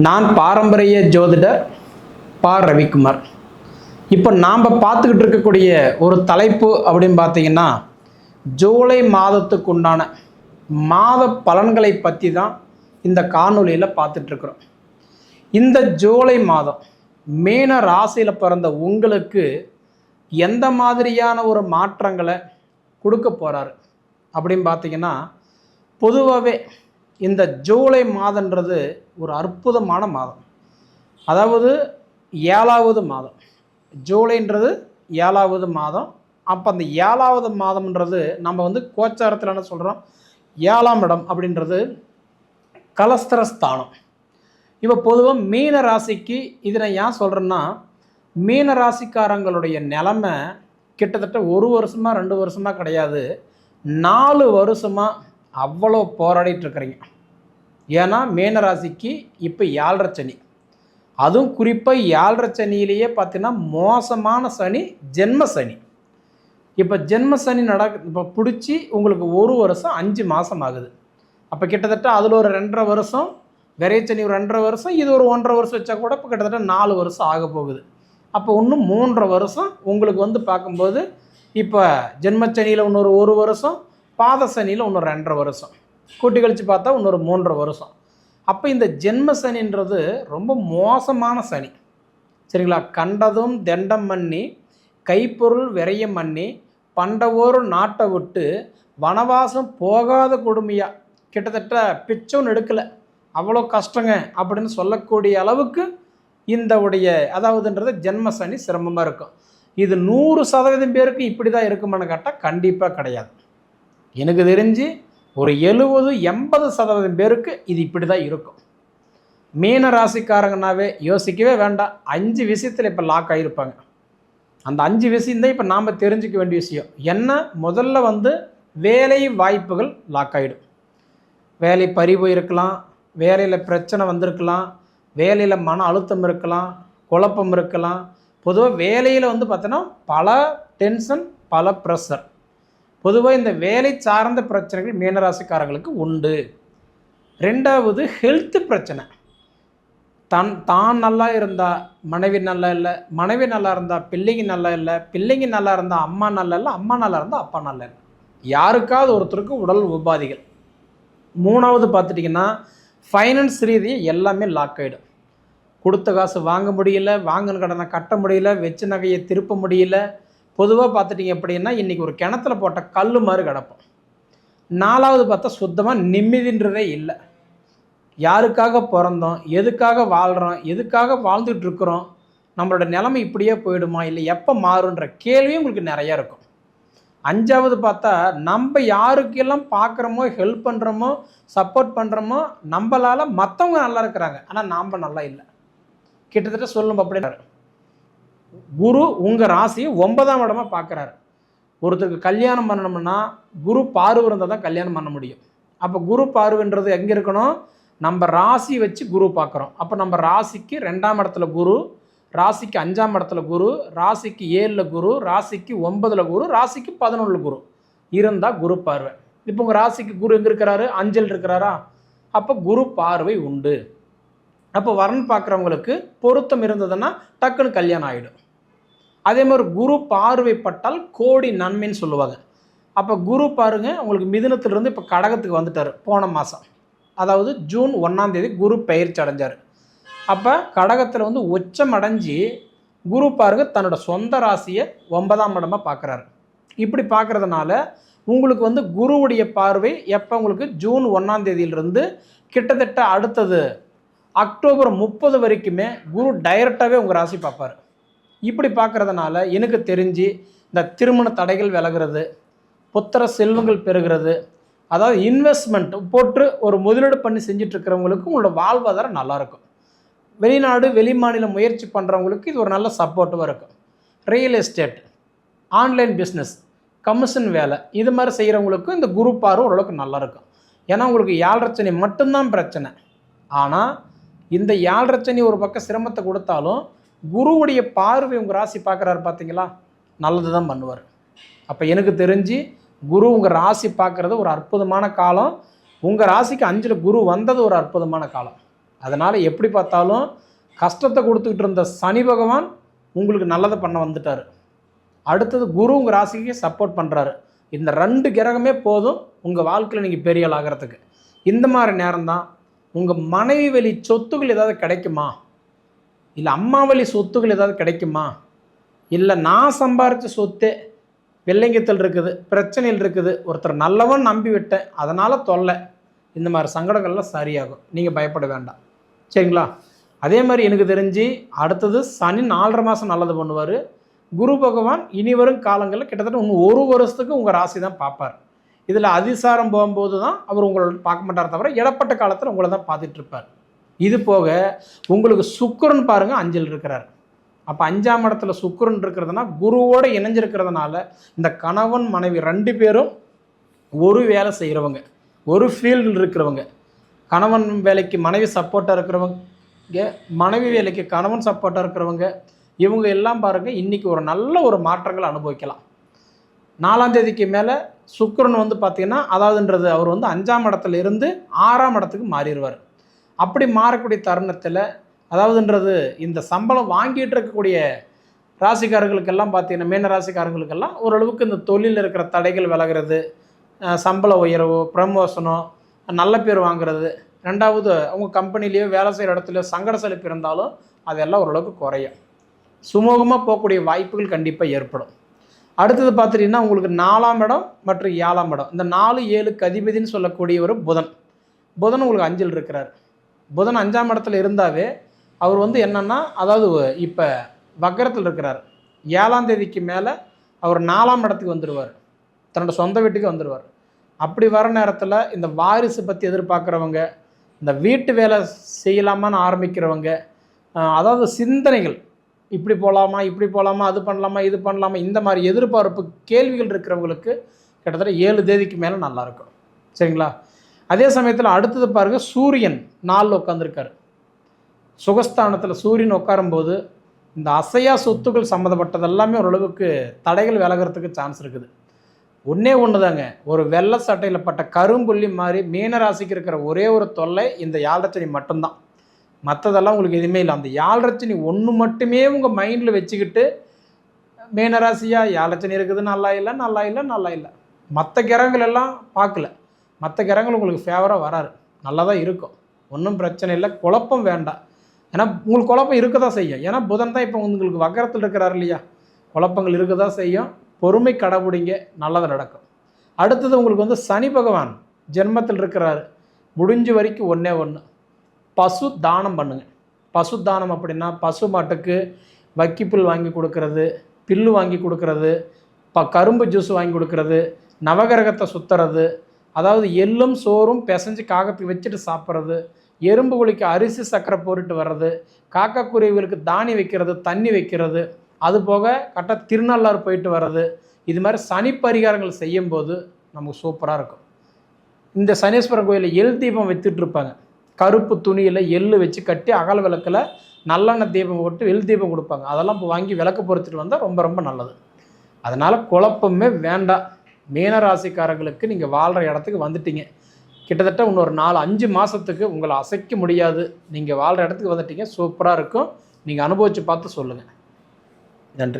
நான் பாரம்பரிய ஜோதிடர் பா ரவிக்குமார். இப்போ நாம் பார்த்துக்கிட்டு இருக்கக்கூடிய ஒரு தலைப்பு அப்படின்னு பார்த்தீங்கன்னா, ஜூலை மாதத்துக்கு உண்டான மாத பலன்களை பற்றி தான் இந்த காணொலியில் பார்த்துட்ருக்குறோம். இந்த ஜூலை மாதம் மீன ராசியில் பிறந்த உங்களுக்கு எந்த மாதிரியான ஒரு மாற்றங்களை கொடுக்க போகிறாரு அப்படின்னு பார்த்தீங்கன்னா, பொதுவாகவே இந்த ஜூலை மாதன்றது ஒரு அற்புதமான மாதம். அதாவது 7வது மாதம். ஜூலைன்றது 7வது மாதம். அப்போ அந்த 7வது மாதம்ன்றது நம்ம கோச்சாரத்தில் என்ன சொல்கிறோம், 7ஆம் இடம் அப்படின்றது கலஸ்திரஸ்தானம். இப்போ பொதுவாக மீன ராசிக்கு இது நான் ஏன் சொல்கிறேன்னா, மீன ராசிக்காரங்களுடைய நிலமை கிட்டத்தட்ட 1 வருஷமாக 2 வருஷமாக கிடையாது, 4 வருஷமாக அவ்வளோ போராடிட்டு இருக்கிறீங்க. ஏன்னா மீனராசிக்கு இப்போ 7.5 சனி, அதுவும் குறிப்பாக 7.5 சனியிலேயே பார்த்தீங்கன்னா மோசமான சனி ஜென்ம சனி. இப்போ ஜென்ம சனி இப்போ பிடிச்சி உங்களுக்கு 1 வருஷம் 5 மாதம் ஆகுது. அப்போ கிட்டத்தட்ட அதில் ஒரு 2.5 வருஷம், விரைச்சனி ஒரு 2.5 வருஷம், இது ஒரு 1.5 வருஷம் வச்சா கூட இப்போ கிட்டத்தட்ட 4 வருஷம் ஆக போகுது. அப்போ இன்னும் 3.5 வருஷம் உங்களுக்கு பார்க்கும்போது இப்போ ஜென்மச்சனியில் இன்னொரு 1 வருஷம், பாத சனியில் இன்னொரு 2.5 வருஷம், கூட்டி கழித்து பார்த்தா இன்னொரு 3.5 வருஷம். அப்போ இந்த ஜென்ம சனின்றது ரொம்ப மோசமான சனி, சரிங்களா? கண்டதும் தண்டம் பண்ணி, கைப்பொருள் விரயம் பண்ணி, பண்டவோர் நாட்டை விட்டு வனவாசம் போகாத கொடுமையாக கிட்டத்தட்ட பிச்சோன்னு எடுக்கலை, அவ்வளோ கஷ்டங்க அப்படின்னு சொல்லக்கூடிய அளவுக்கு இந்த அதாவதுன்றது ஜென்ம சனி சிரமமாக இருக்கும். இது 100% பேருக்கு இப்படி தான் இருக்குமான்னு கேட்டால் கண்டிப்பாக கிடையாது. எனக்கு தெரிஞ்சு ஒரு 70-80% பேருக்கு இது இப்படி தான் இருக்கும். மீன ராசிக்காரங்கனாவே யோசிக்கவே வேண்டாம், 5 விஷயத்தில் இப்போ லாக் ஆகியிருப்பாங்க. அந்த 5 விஷயந்தான் இப்போ நாம் தெரிஞ்சுக்க வேண்டிய விஷயம். என்ன? முதல்ல வேலை வாய்ப்புகள் லாக் ஆகிடும். வேலை பறி போயிருக்கலாம், வேலையில் பிரச்சனை வந்திருக்கலாம், வேலையில் மன அழுத்தம் இருக்கலாம், குழப்பம் இருக்கலாம். பொதுவாக வேலையில் பார்த்தோன்னா பல டென்ஷன், பல ப்ரெஷர். பொதுவாக இந்த வேலை சார்ந்த பிரச்சனைகள் மீனராசிக்காரங்களுக்கு உண்டு. 2வது ஹெல்த் பிரச்சனை. தான் நல்லா இருந்தால் மனைவி நல்லா இல்லை, மனைவி நல்லா இருந்தால் பிள்ளைங்க நல்லா இல்லை, பிள்ளைங்க நல்லா இருந்தால் அம்மா நல்லா இல்லை, அம்மா நல்லா இருந்தால் அப்பா நல்லா இல்லை. யாருக்காவது ஒருத்தருக்கு உடல் உபாதைகள். 3வது பார்த்துட்டிங்கன்னா ஃபைனான்ஸ் ரீதியாக எல்லாமே லாக் ஆகிடும். கொடுத்த காசு வாங்க முடியல, வாங்கின கடனை கட்ட முடியல, வச்ச நகையை திருப்ப முடியல. பொதுவாக பார்த்துட்டிங்க அப்படின்னா இன்றைக்கி ஒரு கிணத்துல போட்ட கல் மாதிரி கிடப்போம். 4வது பார்த்தா சுத்தமாக நிம்மதின்றதே இல்லை. யாருக்காக பிறந்தோம், எதுக்காக வாழ்கிறோம், எதுக்காக வாழ்ந்துட்டுருக்குறோம், நம்மளோட நிலைமை இப்படியே போயிடுமா, இல்லை எப்போ மாறுன்ற கேள்வியும் உங்களுக்கு நிறையா இருக்கும். 5வது பார்த்தா நம்ம யாருக்கெல்லாம் பார்க்குறோமோ, ஹெல்ப் பண்ணுறோமோ, சப்போர்ட் பண்ணுறோமோ, நம்மளால் மற்றவங்க நல்லா இருக்கிறாங்க, ஆனால் நாம் நல்லா இல்லை. கிட்டத்தட்ட சொல்லணும் அப்படின்னாரு, குரு உங்கள் ராசியை 9ஆம் இடமா பார்க்குறாரு. ஒருத்தருக்கு கல்யாணம் பண்ணணும்னா குரு பார்வை இருந்தால் தான் கல்யாணம் பண்ண முடியும். அப்போ குரு பார்வைன்றது எங்கே இருக்கணும்? நம்ம ராசி வச்சு குரு பார்க்குறோம். அப்போ நம்ம ராசிக்கு 2ஆம் இடத்துல குரு, ராசிக்கு 5ஆம் இடத்துல குரு, ராசிக்கு 7ல் குரு, ராசிக்கு 9ல் குரு, ராசிக்கு 11ல் குரு இருந்தால் குரு பார்வை. இப்போ உங்கள் ராசிக்கு குரு எங்கே இருக்கிறாரு? 5ல் இருக்கிறாரா? அப்போ குரு பார்வை உண்டு. அப்போ வரன் பார்க்குறவங்களுக்கு பொருத்தம் இருந்ததுன்னா டக்குன்னு கல்யாணம் ஆகிடும். அதே மாதிரி குரு பார்வைப்பட்டால் கோடி நன்மைன்னு சொல்லுவாங்க. அப்போ குரு பாருங்கள், உங்களுக்கு மிதுனத்திலிருந்து இப்போ கடகத்துக்கு வந்துட்டார் போன மாதம். அதாவது ஜூன் 1ஆம் தேதி குரு பெயர்ச்சி அடைஞ்சார். அப்போ கடகத்தில் உச்சம் அடைஞ்சி குரு பாருங்கள் தன்னோட சொந்த ராசியை 9ஆம் இடமாக பார்க்குறாரு. இப்படி பார்க்குறதுனால உங்களுக்கு குருவுடைய பார்வை எப்போ உங்களுக்கு ஜூன் 1ஆம் தேதியிலிருந்து கிட்டத்தட்ட அடுத்தது அக்டோபர் 30 வரைக்குமே குரு டைரெக்டாகவே உங்கள் ராசி பார்ப்பார். இப்படி பார்க்குறதுனால எனக்கு தெரிஞ்சு இந்த திருமண தடைகள் விலகிறது, புத்திர செல்வங்கள் பெறுகிறது, அதாவது இன்வெஸ்ட்மெண்ட் போட்டு ஒரு முதலீடு பண்ணி செஞ்சிட்ருக்கிறவங்களுக்கு உங்களோட வாழ்வாதாரம் நல்லாயிருக்கும். வெளிநாடு வெளி மாநில முயற்சி பண்ணுறவங்களுக்கு இது ஒரு நல்ல சப்போர்ட்டிவாக இருக்கும். Real estate, online business, commission வேலை, இது மாதிரி செய்கிறவங்களுக்கும் இந்த குரு பார்வை ஓரளவுக்கு நல்லாயிருக்கும். ஏன்னா உங்களுக்கு 7.5 சனி மட்டும்தான் பிரச்சனை. ஆனால் இந்த 7.5 சனி ஒரு பக்கம் சிரமத்தை கொடுத்தாலும் குருவுடைய பார்வை உங்கள் ராசி பார்க்குறாரு பார்த்தீங்களா, நல்லது தான் பண்ணுவார். அப்போ எனக்கு தெரிஞ்சு குரு உங்கள் ராசி பார்க்குறது ஒரு அற்புதமான காலம். உங்கள் ராசிக்கு 5ல் குரு வந்தது ஒரு அற்புதமான காலம். அதனால் எப்படி பார்த்தாலும் கஷ்டத்தை கொடுத்துக்கிட்டு இருந்த சனி பகவான் உங்களுக்கு நல்லதை பண்ண வந்துட்டார். அடுத்தது குரு உங்கள் ராசிக்கு சப்போர்ட் பண்ணுறாரு. இந்த 2 கிரகமே போதும் உங்கள் வாழ்க்கையில் நீங்கள் பெரிய ஆள் ஆகிறதுக்கு. இந்த மாதிரி நேரம்தான் உங்கள் மனைவி வழி சொத்துக்கள் ஏதாவது கிடைக்குமா, இல்லை அம்மா வழி சொத்துக்கள் ஏதாவது கிடைக்குமா, இல்லை நான் சம்பாரித்த சொத்தே வில்லைங்கத்தில் இருக்குது, பிரச்சனையில் இருக்குது, ஒருத்தர் நல்லவன் நம்பி விட்டேன் அதனால் தொல்லை, இந்த மாதிரி சங்கடங்கள்லாம் சரியாகும். நீங்கள் பயப்பட வேண்டாம். சரிங்களா? அதே மாதிரி எனக்கு தெரிஞ்சு அடுத்தது சனி 4.5 மாதம் நல்லது பண்ணுவார். குரு பகவான் இனி வரும் காலங்களில் கிட்டத்தட்ட இன்னும் 1 வருஷத்துக்கு உங்கள் ராசி தான் பார்ப்பார். இதில் அதிசாரம் போகும்போது தான் அவர் உங்களை பார்க்க மாட்டார், தவிர இடப்பட்ட காலத்தில் உங்களை தான் பார்த்துட்ருப்பார். இது போக உங்களுக்கு சுக்கிரன் பாருங்கள் 5ல் இருக்கிறார். அப்போ 5ஆம் இடத்துல சுக்கிரன் இருக்கிறதுனா குருவோடு இணைஞ்சிருக்கிறதுனால இந்த கணவன் மனைவி 2 பேரும் ஒரு வேலை செய்கிறவங்க, ஒரு ஃபீல்டில் இருக்கிறவங்க, கணவன் வேலைக்கு மனைவி சப்போர்ட்டாக இருக்கிறவங்க, மனைவி வேலைக்கு கணவன் சப்போர்ட்டாக இருக்கிறவங்க, இவங்க எல்லாம் பாருங்கள் இன்றைக்கி ஒரு நல்ல ஒரு மாற்றங்களை அனுபவிக்கலாம். 4ஆம் தேதிக்கு மேலே சுக்கிரன் வந்து பார்த்திங்கன்னா அதாவதுன்றது அவர் வந்து 5ஆம் இடத்துல இருந்து 6ஆம் இடத்துக்கு மாறிடுவார். அப்படி மாறக்கூடிய தருணத்தில் அதாவதுன்றது இந்த சம்பளம் வாங்கிட்டு இருக்கக்கூடிய ராசிக்காரர்களுக்கெல்லாம் பார்த்திங்கன்னா மீன ராசிக்காரர்களுக்கெல்லாம் ஓரளவுக்கு இந்த தொழிலில் இருக்கிற தடைகள் விலகிறது, சம்பள உயர்வு, ப்ரமோஷனோ, நல்ல பேர் வாங்குறது, 2வது அவங்க கம்பெனிலேயோ வேலை செய்கிற இடத்துல சங்கட செழிப்பு இருந்தாலும் அதெல்லாம் ஓரளவுக்கு குறையும். சுமூகமாக போகக்கூடிய வாய்ப்புகள் கண்டிப்பாக ஏற்படும். அடுத்தது பார்த்துட்டிங்கன்னா உங்களுக்கு 4ஆம் இடம் மற்றும் 7ஆம் இடம், இந்த 4, 7க்கு அதிபதினு சொல்லக்கூடிய ஒரு புதன் உங்களுக்கு 5ல் இருக்கிறார். புதன் 5ஆம் இடத்துல இருந்தாவே அவர் வந்து என்னென்னா அதாவது இப்போ வக்கரத்தில் இருக்கிறார். 7ஆம் தேதிக்கு மேலே அவர் 4ஆம் இடத்துக்கு வந்துடுவார், தன்னோட சொந்த வீட்டுக்கு வந்துடுவார். அப்படி வர நேரத்தில் இந்த வாரிசு பற்றி எதிர்பார்க்குறவங்க, இந்த வீட்டு வேலை செய்யலாமான்னு ஆரம்பிக்கிறவங்க, அதாவது சிந்தனைகள் இப்படி போகலாமா, இப்படி போகலாமா, அது பண்ணலாமா, இது பண்ணலாமா, இந்த மாதிரி எதிர்பார்ப்பு கேள்விகள் இருக்கிறவங்களுக்கு கிட்டத்தட்ட 7 தேதிக்கு மேலே நல்லாயிருக்கும். சரிங்களா? அதே சமயத்தில் அடுத்தது பாருங்கள், சூரியன் 4ல் உட்காந்துருக்காரு. சுகஸ்தானத்தில் சூரியன் உட்காரும்போது இந்த அசையா சொத்துக்கள் சம்மந்தப்பட்டது எல்லாமே ஓரளவுக்கு தடைகள் விலகிறதுக்கு சான்ஸ் இருக்குது. ஒன்றே தாங்க, ஒரு வெள்ளை சட்டையில் பட்ட கரும்புள்ளி மாதிரி மீன ராசிக்கு இருக்கிற ஒரே ஒரு தொல்லை இந்த யாழ்ரச்சனி மட்டும்தான். மற்றதெல்லாம் உங்களுக்கு எதுவுமே இல்லை. அந்த யாழ்ரச்சனி ஒன்று மட்டுமே உங்கள் மைண்டில் வச்சுக்கிட்டு மீனராசியாக யாழ்ரச்சனி இருக்குது, நல்லா இல்லை, நல்லா இல்லை, நல்லா இல்லை, மற்ற கிரகங்கள் எல்லாம் பார்க்கல, மற்ற கிரகங்கள் உங்களுக்கு ஃபேவராக வராது, நல்லா தான் இருக்கும், ஒன்றும் பிரச்சனை இல்லை, குழப்பம் வேண்டாம். ஏன்னா உங்களுக்கு குழப்பம் இருக்க தான் செய்யும். ஏன்னா புதன் தான் இப்போ உங்களுக்கு வக்கரத்தில் இருக்கிறார் இல்லையா, குழப்பங்கள் இருக்க தான் செய்யும். பொறுமை கடைபிடிங்க, நல்லது நடக்கும். அடுத்தது உங்களுக்கு வந்து சனி பகவான் ஜென்மத்தில் இருக்கிறாரு. முடிஞ்ச வரைக்கும் ஒன்று பசு தானம் பண்ணுங்க. பசு தானம் அப்படின்னா பசு மாட்டுக்கு வக்கிப்புல் வாங்கி கொடுக்கறது, பில்லு வாங்கி கொடுக்கறது, கரும்பு ஜூஸ் வாங்கி கொடுக்கறது, நவகிரகத்தை சுற்றுறது, அதாவது எள்ளும் சோறும் பிசைஞ்சு காகத்துக்கு வச்சுட்டு சாப்பிட்றது, எறும்பு குழிக்கு அரிசி சர்க்கரை போட்டுட்டு வர்றது, காக்கா குருவிகளுக்கு தானி வைக்கிறது, தண்ணி வைக்கிறது, அதுபோக கரெக்டாக திருநள்ளாறு போயிட்டு வர்றது, இது மாதிரி சனி பரிகாரங்கள் செய்யும்போது நமக்கு சூப்பராக இருக்கும். இந்த சனீஸ்வரன் கோயிலில் எள் தீபம் வைத்துட்டு இருப்பாங்க. கருப்பு துணியில் எள்ளு வச்சு கட்டி அகல் விளக்கில் நல்லெண்ணெய் தீபம் போட்டு எள் தீபம் கொடுப்பாங்க. அதெல்லாம் இப்போ வாங்கி விளக்கு பொறுத்துட்டு வந்தால் ரொம்ப ரொம்ப நல்லது. அதனால் குழப்பமே வேண்டாம். மீனராசிக்காரங்களுக்கு நீங்கள் வாழ்கிற இடத்துக்கு வந்துட்டீங்க. கிட்டத்தட்ட இன்னொரு 4-5 மாதத்துக்கு உங்களை அசைக்க முடியாது. நீங்கள் வாழ்கிற இடத்துக்கு வந்துட்டீங்க. சூப்பராக இருக்கும். நீங்கள் அனுபவித்து பார்த்து சொல்லுங்கள். நன்றி.